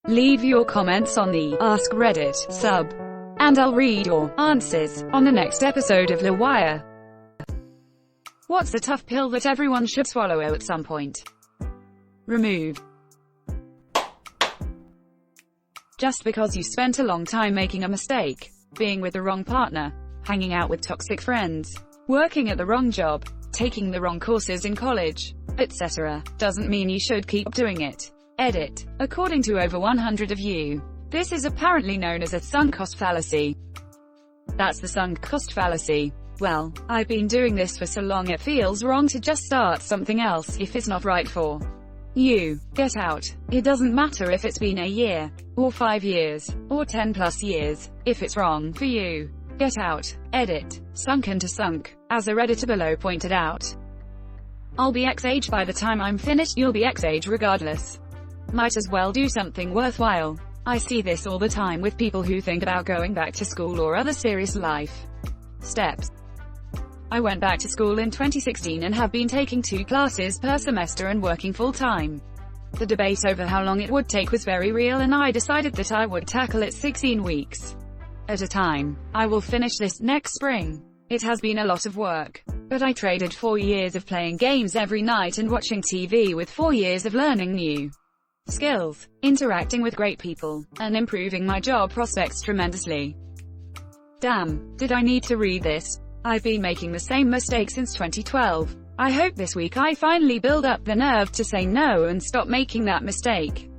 Leave your comments on the Ask Reddit sub, and I'll read your answers on the next episode of LWIAR. What's a tough pill that everyone should swallow at some point? Remove. Just because you spent a long time making a mistake, being with the wrong partner, hanging out with toxic friends, working at the wrong job, taking the wrong courses in college, etc., doesn't mean you should keep doing it. Edit. According to over 100 of you, this is apparently known as a sunk cost fallacy. That's the sunk cost fallacy. Well, I've been doing this for so long it feels wrong to just start something else if it's not right for you. Get out. It doesn't matter if it's been a year, or 5 years, or 10 plus years. If it's wrong for you, get out. Edit. Sunken to sunk. As a Redditor below pointed out, I'll be X age by the time I'm finished, you'll be X age regardless. Might as well do something worthwhile. I see this all the time with people who think about going back to school or other serious life steps. I went back to school in 2016 and have been taking 2 classes per semester and working full-time. The debate over how long it would take was very real, and I decided that I would tackle it 16 weeks at a time. I will finish this next spring. It has been a lot of work, but I traded 4 years of playing games every night and watching TV with 4 years of learning new skills, interacting with great people, and improving my job prospects tremendously. Damn, did I need to read this? I've been making the same mistake since 2012. I hope this week I finally build up the nerve to say no and stop making that mistake.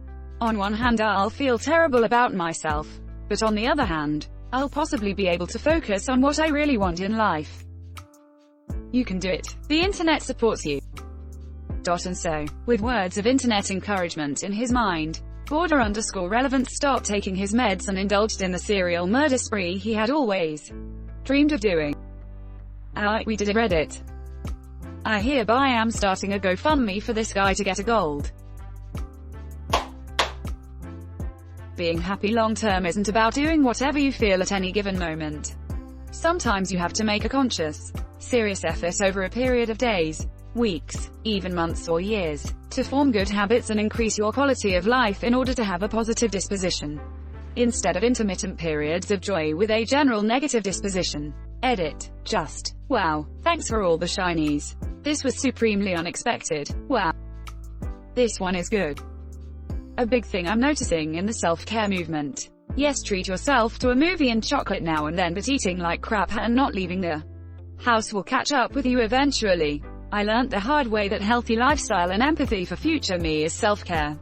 On one hand, I'll feel terrible about myself, but on the other hand, I'll possibly be able to focus on what I really want in life. You can do it. The internet supports you. And so, with words of internet encouragement in his mind, _relevant stopped taking his meds and indulged in the serial murder spree he had always dreamed of doing. We did a Reddit. I hereby am starting a GoFundMe for this guy to get a gold. Being happy long-term isn't about doing whatever you feel at any given moment. Sometimes you have to make a conscious, serious effort over a period of days, weeks, even months or years, to form good habits and increase your quality of life in order to have a positive disposition, instead of intermittent periods of joy with a general negative disposition. Edit. Just. Wow. Thanks for all the shinies. This was supremely unexpected. Wow. This one is good. A big thing I'm noticing in the self-care movement. Yes, treat yourself to a movie and chocolate now and then, but eating like crap and not leaving the house will catch up with you eventually. I learned the hard way that healthy lifestyle and empathy for future me is self-care.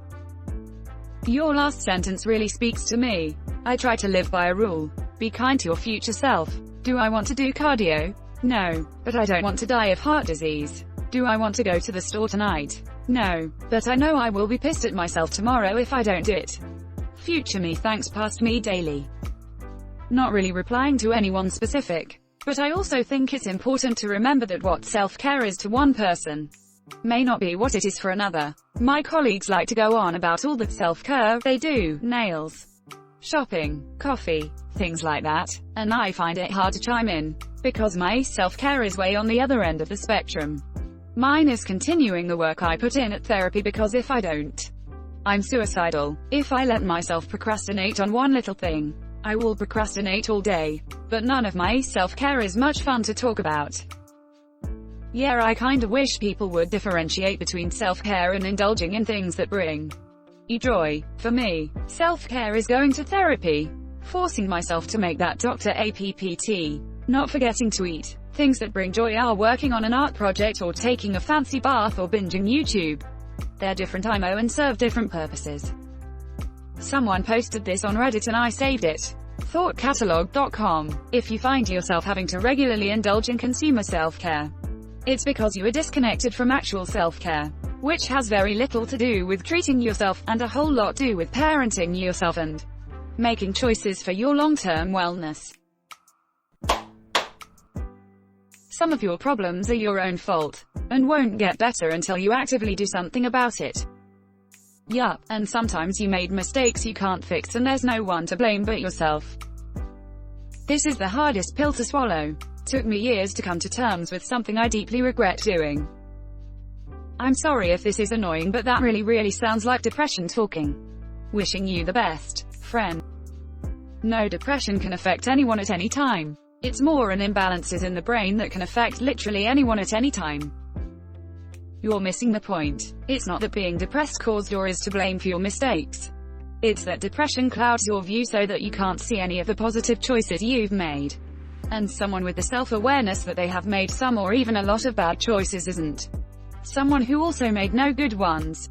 Your last sentence really speaks to me. I try to live by a rule. Be kind to your future self. Do I want to do cardio? No, but I don't want to die of heart disease. Do I want to go to the store tonight? No, but I know I will be pissed at myself tomorrow if I don't do it. Future me thanks past me daily. Not really replying to anyone specific, but I also think it's important to remember that what self-care is to one person may not be what it is for another. My colleagues like to go on about all the self-care they do, nails, shopping, coffee, things like that, and I find it hard to chime in, because my self-care is way on the other end of the spectrum. Mine is continuing the work I put in at therapy, because if I don't, I'm suicidal. If I let myself procrastinate on one little thing, I will procrastinate all day. But none of my self-care is much fun to talk about. Yeah, I kinda wish people would differentiate between self-care and indulging in things that bring you joy. For me, self-care is going to therapy, forcing myself to make that Dr. APPT, not forgetting to eat. Things that bring joy are working on an art project or taking a fancy bath or binging YouTube. They're different IMO and serve different purposes. Someone posted this on Reddit and I saved it. ThoughtCatalog.com. If you find yourself having to regularly indulge in consumer self-care, it's because you are disconnected from actual self-care, which has very little to do with treating yourself, and a whole lot to do with parenting yourself and making choices for your long-term wellness. Some of your problems are your own fault, and won't get better until you actively do something about it. Yup, and sometimes you made mistakes you can't fix and there's no one to blame but yourself. This is the hardest pill to swallow. Took me years to come to terms with something I deeply regret doing. I'm sorry if this is annoying, but that really sounds like depression talking. Wishing you the best, friend. No, depression can affect anyone at any time. It's more an imbalances in the brain that can affect literally anyone at any time. You're missing the point. It's not that being depressed caused or is to blame for your mistakes. It's that depression clouds your view so that you can't see any of the positive choices you've made. And someone with the self-awareness that they have made some or even a lot of bad choices isn't someone who also made no good ones.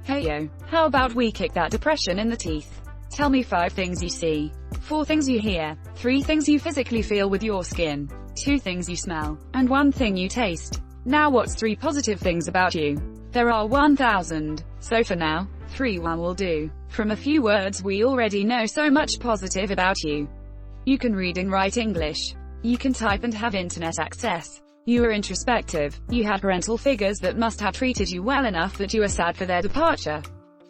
Hey yo, how about we kick that depression in the teeth? Tell me 5 things you see, 4 things you hear, 3 things you physically feel with your skin, 2 things you smell, and 1 thing you taste. Now what's 3 positive things about you? There are 1,000, so for now, 3 will do. From a few words we already know so much positive about you. You can read and write English. You can type and have internet access. You are introspective. You had parental figures that must have treated you well enough that you are sad for their departure.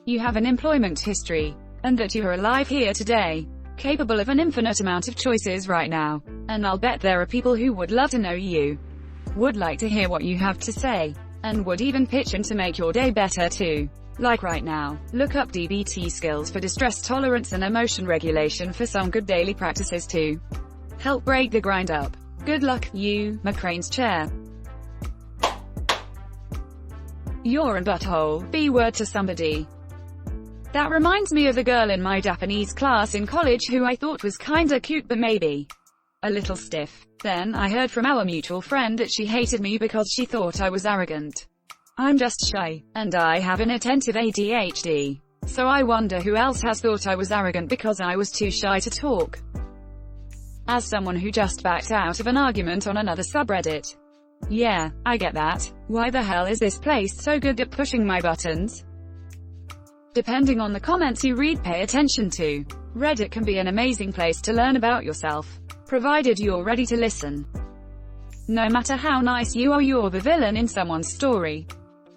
You have an employment history, and that you are alive here today, capable of an infinite amount of choices right now. And I'll bet there are people who would love to know you, would like to hear what you have to say, and would even pitch in to make your day better too. Like right now, look up DBT skills for distress tolerance and emotion regulation for some good daily practices to help break the grind up. Good luck, you, McCrane's chair. You're a butthole, B-word to somebody. That reminds me of the girl in my Japanese class in college who I thought was kinda cute but maybe a little stiff. Then I heard from our mutual friend that she hated me because she thought I was arrogant. I'm just shy, and I have inattentive ADHD. So I wonder who else has thought I was arrogant because I was too shy to talk. As someone who just backed out of an argument on another subreddit. Yeah, I get that. Why the hell is this place so good at pushing my buttons? Depending on the comments you read, pay attention to. Reddit can be an amazing place to learn about yourself, provided you're ready to listen. No matter how nice you are, you're the villain in someone's story.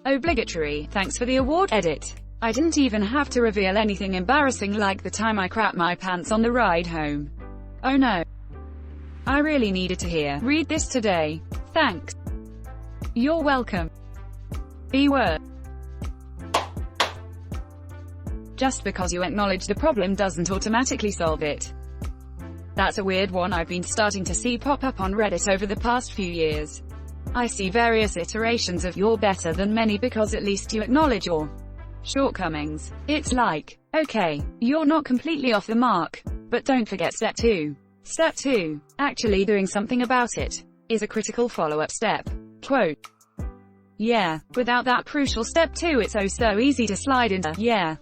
Obligatory, thanks for the award, edit. I didn't even have to reveal anything embarrassing like the time I crapped my pants on the ride home. Oh no. I really needed to read this today. Thanks. You're welcome. B-word. Just because you acknowledge the problem doesn't automatically solve it. That's a weird one I've been starting to see pop up on Reddit over the past few years. I see various iterations of "you're better than many because at least you acknowledge your shortcomings." It's like, okay, you're not completely off the mark, but don't forget step 2. Step 2, actually doing something about it, is a critical follow-up step. Quote. Yeah, without that crucial step 2 it's so easy to slide into, yeah,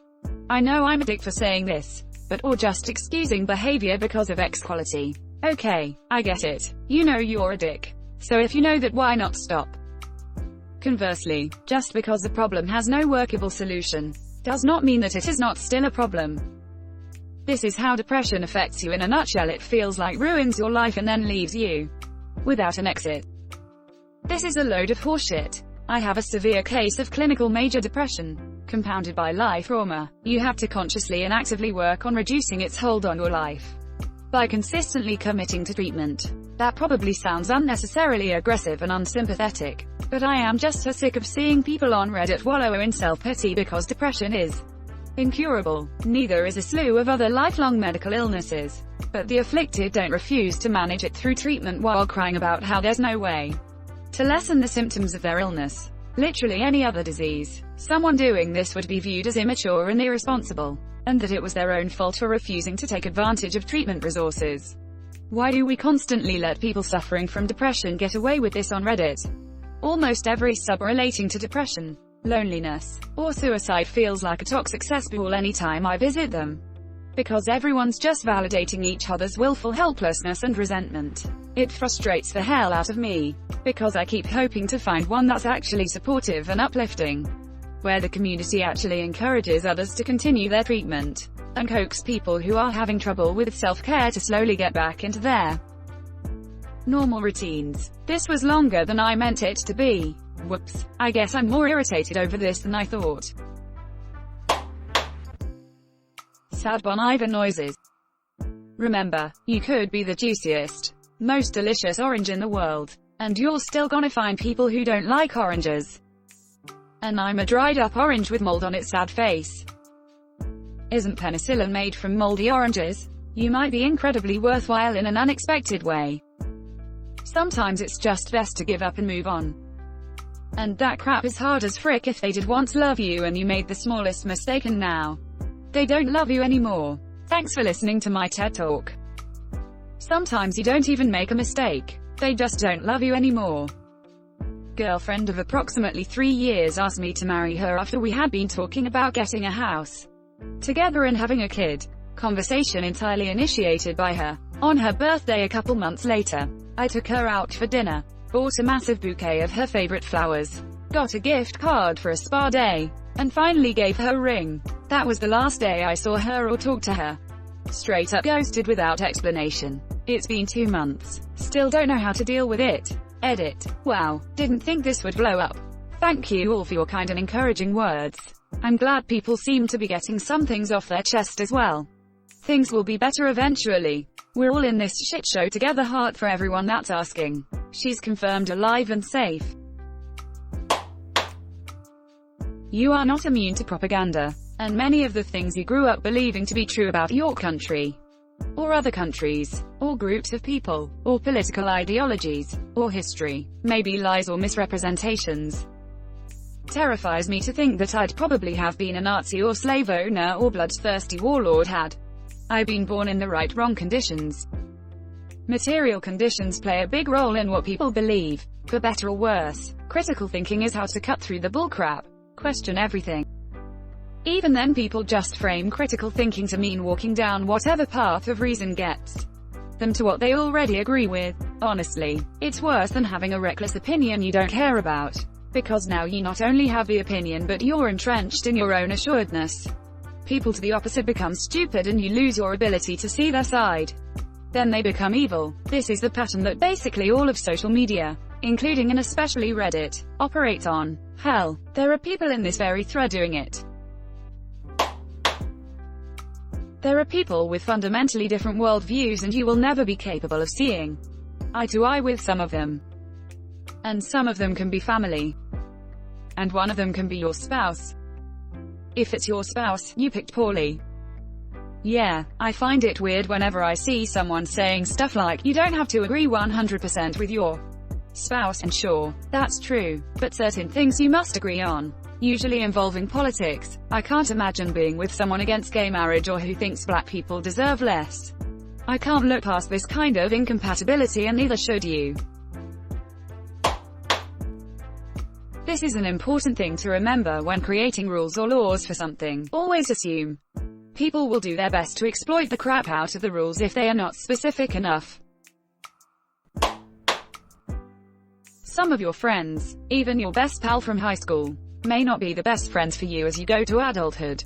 I know I'm a dick for saying this, but or just excusing behavior because of X quality. Okay, I get it. You know you're a dick. So if you know that, why not stop? Conversely, just because the problem has no workable solution, does not mean that it is not still a problem. This is how depression affects you in a nutshell. It feels like ruins your life and then leaves you without an exit. This is a load of horseshit. I have a severe case of clinical major depression, compounded by life trauma. You have to consciously and actively work on reducing its hold on your life by consistently committing to treatment. That probably sounds unnecessarily aggressive and unsympathetic, but I am just so sick of seeing people on Reddit wallow in self-pity because depression is incurable. Neither is a slew of other lifelong medical illnesses. But the afflicted don't refuse to manage it through treatment while crying about how there's no way to lessen the symptoms of their illness. Literally any other disease. Someone doing this would be viewed as immature and irresponsible, and that it was their own fault for refusing to take advantage of treatment resources. Why do we constantly let people suffering from depression get away with this on Reddit? Almost every sub relating to depression, loneliness, or suicide feels like a toxic cesspool anytime I visit them. Because everyone's just validating each other's willful helplessness and resentment. It frustrates the hell out of me, because I keep hoping to find one that's actually supportive and uplifting, where the community actually encourages others to continue their treatment, and coax people who are having trouble with self-care to slowly get back into their normal routines. This was longer than I meant it to be. Whoops. I guess I'm more irritated over this than I thought. Sad Bon Iver noises. Remember, you could be the juiciest, most delicious orange in the world, and you're still gonna find people who don't like oranges. And I'm a dried up orange with mold on its sad face. Isn't penicillin made from moldy oranges? You might be incredibly worthwhile in an unexpected way. Sometimes it's just best to give up and move on. And that crap is hard as frick if they did once love you and you made the smallest mistake and now they don't love you anymore. Thanks for listening to my TED Talk. Sometimes you don't even make a mistake. They just don't love you anymore. Girlfriend of approximately 3 years asked me to marry her after we had been talking about getting a house together and having a kid. Conversation entirely initiated by her. On her birthday a couple months later, I took her out for dinner, bought a massive bouquet of her favorite flowers, got a gift card for a spa day, and finally gave her a ring. That was the last day I saw her or talked to her. Straight up ghosted without explanation. It's been 2 months. Still don't know how to deal with it. Edit. Wow, didn't think this would blow up. Thank you all for your kind and encouraging words. I'm glad people seem to be getting some things off their chest as well. Things will be better eventually. We're all in this shit show together. Heart for everyone that's asking. She's confirmed alive and safe. You are not immune to propaganda, and many of the things you grew up believing to be true about your country, or other countries, or groups of people, or political ideologies, or history, may be lies or misrepresentations. Terrifies me to think that I'd probably have been a Nazi or slave owner or bloodthirsty warlord had I been born in the wrong conditions. Material conditions play a big role in what people believe, for better or worse. Critical thinking is how to cut through the bullcrap. Question everything. Even then people just frame critical thinking to mean walking down whatever path of reason gets them to what they already agree with. Honestly, it's worse than having a reckless opinion you don't care about. Because now you not only have the opinion but you're entrenched in your own assuredness. People to the opposite become stupid and you lose your ability to see their side. Then they become evil. This is the pattern that basically all of social media, including and especially Reddit, operates on. Hell, there are people in this very thread doing it. There are people with fundamentally different worldviews and you will never be capable of seeing eye to eye with some of them. And some of them can be family. And one of them can be your spouse. If it's your spouse, you picked poorly. Yeah, I find it weird whenever I see someone saying stuff like, you don't have to agree 100% with your spouse, and sure, that's true, but certain things you must agree on. Usually involving politics. I can't imagine being with someone against gay marriage or who thinks black people deserve less. I can't look past this kind of incompatibility and neither should you. This is an important thing to remember when creating rules or laws for something. Always assume people will do their best to exploit the crap out of the rules if they are not specific enough. Some of your friends, even your best pal from high school, may not be the best friends for you as you go to adulthood.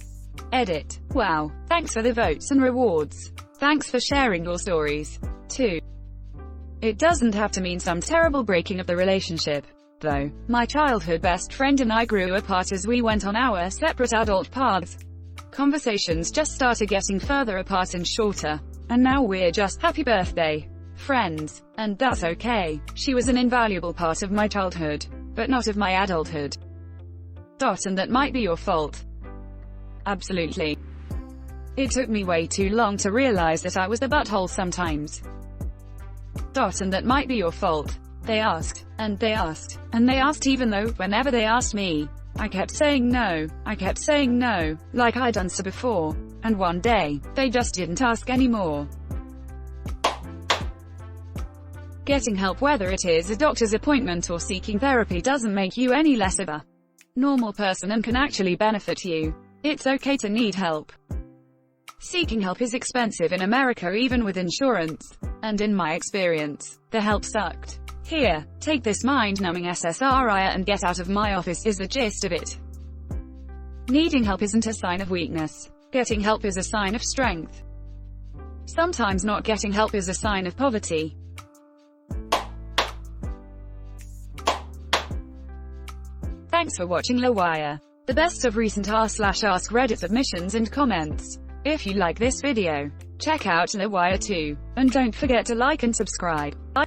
Edit. Wow, thanks for the votes and rewards. Thanks for sharing your stories. 2. It doesn't have to mean some terrible breaking of the relationship, though. My childhood best friend and I grew apart as we went on our separate adult paths. Conversations just started getting further apart and shorter, and now we're just happy birthday friends. And that's okay. She was an invaluable part of my childhood, but not of my adulthood. And that might be your fault. Absolutely. It took me way too long to realize that I was the butthole sometimes. And that might be your fault. They asked, and they asked, and they asked even though, whenever they asked me, I kept saying no, like I'd done so before. And one day, they just didn't ask anymore. Getting help, whether it is a doctor's appointment or seeking therapy, doesn't make you any less of a normal person and can actually benefit you. It's okay to need help. Seeking help is expensive in America even with insurance. And in my experience, the help sucked. Here, take this mind-numbing SSRI and get out of my office is the gist of it. Needing help isn't a sign of weakness. Getting help is a sign of strength. Sometimes not getting help is a sign of poverty. Thanks for watching LWIAR. The best of recent r/AskReddit submissions and comments. If you like this video, check out LWIAR too. And don't forget to like and subscribe. Bye.